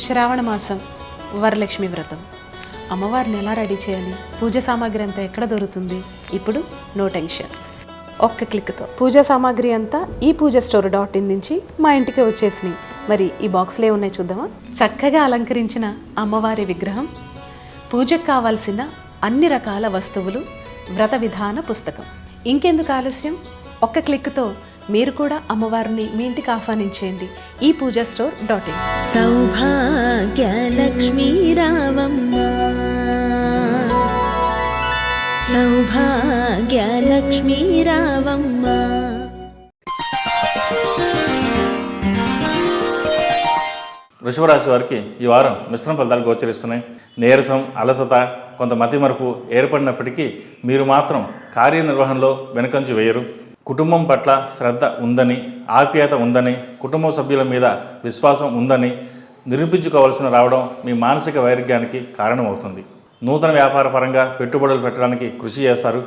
శ్రావణ మాసం వరలక్ష్మి వ్రతం. అమ్మవారిని ఎలా రెడీ చేయాలి, పూజ సామాగ్రి అంతా ఎక్కడ దొరుకుతుంది? ఇప్పుడు నో టెన్షన్, ఒక్క క్లిక్తో పూజా సామాగ్రి అంతా ePoojaStore.in నుంచి మా ఇంటికి వచ్చేసినాయి. మరి ఈ బాక్స్లో ఉన్నాయి చూద్దామా? చక్కగా అలంకరించిన అమ్మవారి విగ్రహం, పూజకు కావాల్సిన అన్ని రకాల వస్తువులు, వ్రత విధాన పుస్తకం. ఇంకెందుకు ఆలస్యం, ఒక్క క్లిక్తో మీరు కూడా అమ్మవారిని మీ ఇంటికి ఆహ్వానించేయండి. ePoojaStore.in. సౌభాగ్యలక్ష్మీ రావమ్మ, సౌభాగ్యలక్ష్మీ రావమ్మ. వృషభరాశి వారికి ఈ వారం మిశ్రమ ఫలితాలు గోచరిస్తున్నాయి. నీరసం, అలసత, కొంత మతిమరుపు ఏర్పడినప్పటికీ మీరు మాత్రం కార్యనిర్వహణలో వెనుకంజు వేయరు. కుటుంబం పట్ల శ్రద్ధ ఉందని, ఆప్యాయత ఉందని, కుటుంబ సభ్యుల మీద విశ్వాసం ఉందని నిరూపించుకోవాల్సిన రావడం మీ మానసిక వైరుధ్యానికి కారణమవుతుంది. నూతన వ్యాపార పరంగా పెట్టుబడులు పెట్టడానికి కృషి చేస్తారు.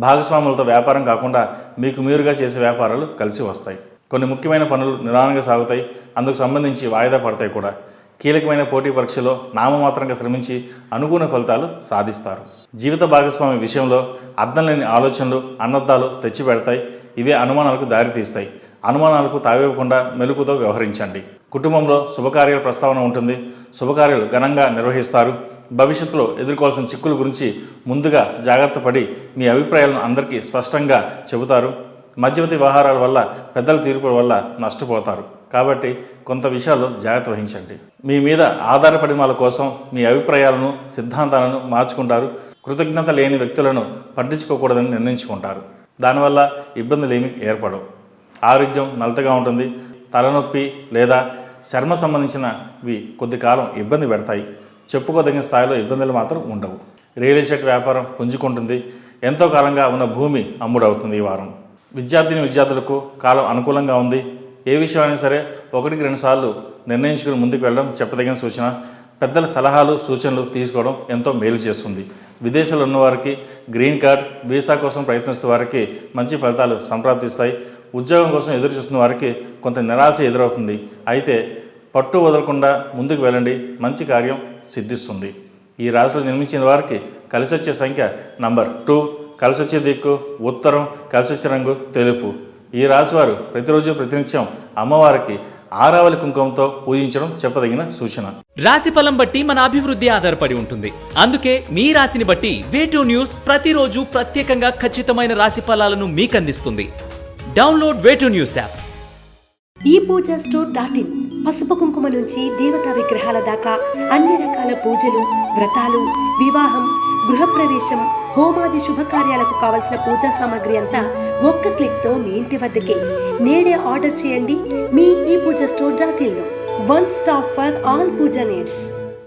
భాగస్వాములతో వ్యాపారం కాకుండా మీకు మీరుగా చేసే వ్యాపారాలు కలిసి వస్తాయి. కొన్ని ముఖ్యమైన పనులు నిదానంగా సాగుతాయి, అందుకు సంబంధించి వాయిదా పడతాయి కూడా. కీలకమైన పోటీ పరీక్షలో నామమాత్రంగా శ్రమించి అనుకూల ఫలితాలు సాధిస్తారు. జీవిత భాగస్వామి విషయంలో అర్థం లేని ఆలోచనలు, అనర్థాలు తెచ్చిపెడతాయి. ఇవే అనుమానాలకు దారితీస్తాయి. అనుమానాలకు తావివ్వకుండా మెలకుతో వ్యవహరించండి. కుటుంబంలో శుభకార్యాల ప్రస్తావన ఉంటుంది. శుభకార్యాలు ఘనంగా నిర్వహిస్తారు. భవిష్యత్తులో ఎదుర్కోవాల్సిన చిక్కుల గురించి ముందుగా జాగ్రత్త పడి మీ అభిప్రాయాలను అందరికీ స్పష్టంగా చెబుతారు. మధ్యవర్తి వ్యవహారాల వల్ల, పెద్దల తీర్పుల వల్ల నష్టపోతారు. కాబట్టి కొంత విషయాల్లో జాగ్రత్త వహించండి. మీ మీద ఆధారపడిన వాళ్ళ కోసం మీ అభిప్రాయాలను, సిద్ధాంతాలను మార్చుకుంటారు. కృతజ్ఞత లేని వ్యక్తులను పట్టించుకోకూడదని నిర్ణయించుకుంటారు. దానివల్ల ఇబ్బందులు ఏమీ ఏర్పడవు. ఆరోగ్యం నలతగా ఉంటుంది. తలనొప్పి లేదా చర్మ సంబంధించినవి కొద్ది కాలం ఇబ్బంది పెడతాయి. చెప్పుకోదగిన స్థాయిలో ఇబ్బందులు మాత్రం ఉండవు. రియల్ ఎస్టేట్ వ్యాపారం పుంజుకుంటుంది. ఎంతో కాలంగా ఉన్న భూమి అమ్ముడవుతుంది ఈ వారం. విద్యార్థులకు కాలం అనుకూలంగా ఉంది. ఏ విషయమైనా సరే 1-2 సార్లు నిర్ణయించుకుని ముందుకు వెళ్ళడం చెప్పదగిన సూచన. పెద్దల సలహాలు, సూచనలు తీసుకోవడం ఎంతో మేలు చేస్తుంది. విదేశాల్లో ఉన్నవారికి, గ్రీన్ కార్డ్, వీసా కోసం ప్రయత్నిస్తున్న వారికి మంచి ఫలితాలు సంప్రాప్తిస్తాయి. ఉద్యోగం కోసం ఎదురు చూస్తున్న వారికి కొంత నిరాశ ఎదురవుతుంది. అయితే పట్టు వదలకుండా ముందుకు వెళ్ళండి, మంచి కార్యం సిద్ధిస్తుంది. ఈ రాశిలో జన్మించిన వారికి కలిసొచ్చే సంఖ్య నంబర్ 2, కలిసొచ్చే దిక్కు ఉత్తరం, కలిసొచ్చే రంగు తెలుపు. ఈ రాశివారు ప్రతిరోజు ప్రతినిత్యం అమ్మవారికి ఆరావళి కుంకుమంతో పూజించడం చెప్పదగిన సూచన. రాశి ఫలం బట్టి మన అభివృద్ధి ఆధారపడి ఉంటుంది. అందుకే మీ రాశిని బట్టి వే2 న్యూస్ ప్రతిరోజు ప్రత్యేకంగా ఖచ్చితమైన రాశి ఫలాలను మీకు అందిస్తుంది. Download way two news app. ePoojaStore.in. పసుపు కుంకుమ నుంచి దేవతా విగ్రహాల దాకా అన్ని రకాల పూజలు, వ్రతాలు, వివాహం, గృహప్రవేశం, హోమాది శుభకార్యాలకు కావలసిన పూజా సామాగ్రి అంతా ఒక్క క్లిక్తో మీ ఇంటి వద్దకే. నేడే ఆర్డర్ చేయండి మీ ePoojaStore.in లో. One stop for all puja needs.